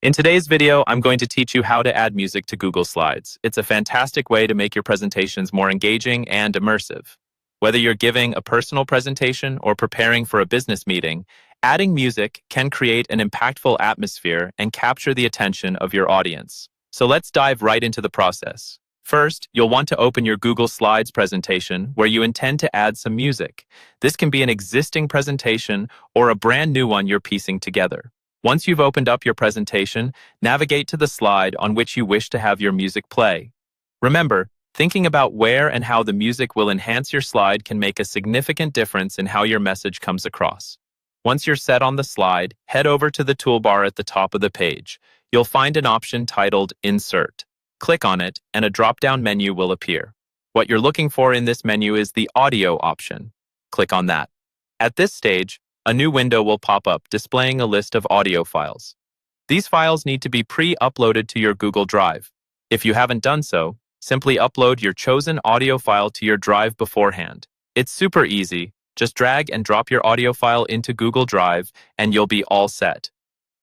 In today's video, I'm going to teach you how to add music to Google Slides. It's a fantastic way to make your presentations more engaging and immersive. Whether you're giving a personal presentation or preparing for a business meeting, adding music can create an impactful atmosphere and capture the attention of your audience. So let's dive right into the process. First, you'll want to open your Google Slides presentation where you intend to add some music. This can be an existing presentation or a brand new one you're piecing together. Once you've opened up your presentation, navigate to the slide on which you wish to have your music play. Remember, thinking about where and how the music will enhance your slide can make a significant difference in how your message comes across. Once you're set on the slide, head over to the toolbar at the top of the page. You'll find an option titled Insert. Click on it, and a drop-down menu will appear. What you're looking for in this menu is the Audio option. Click on that. At this stage, a new window will pop up displaying a list of audio files. These files need to be pre-uploaded to your Google Drive. If you haven't done so, simply upload your chosen audio file to your drive beforehand. It's super easy. Just drag and drop your audio file into Google Drive and you'll be all set.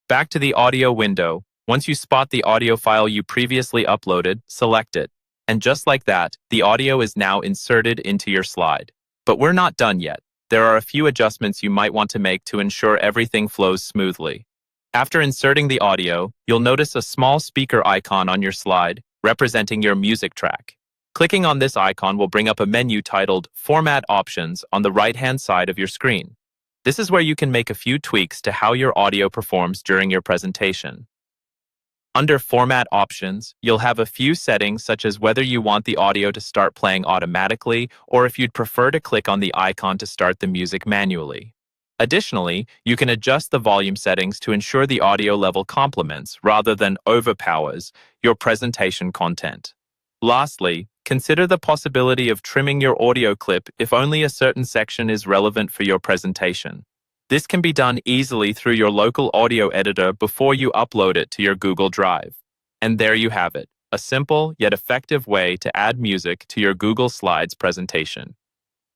Back to the audio window. Once you spot the audio file you previously uploaded, select it. And just like that, the audio is now inserted into your slide. But we're not done yet. There are a few adjustments you might want to make to ensure everything flows smoothly. After inserting the audio, you'll notice a small speaker icon on your slide representing your music track. Clicking on this icon will bring up a menu titled Format Options on the right-hand side of your screen. This is where you can make a few tweaks to how your audio performs during your presentation. Under Format Options, you'll have a few settings such as whether you want the audio to start playing automatically or if you'd prefer to click on the icon to start the music manually. Additionally, you can adjust the volume settings to ensure the audio level complements rather than overpowers your presentation content. Lastly, consider the possibility of trimming your audio clip if only a certain section is relevant for your presentation. This can be done easily through your local audio editor before you upload it to your Google Drive. And there you have it, a simple yet effective way to add music to your Google Slides presentation.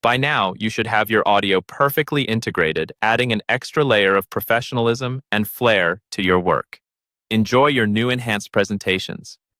By now, you should have your audio perfectly integrated, adding an extra layer of professionalism and flair to your work. Enjoy your new enhanced presentations.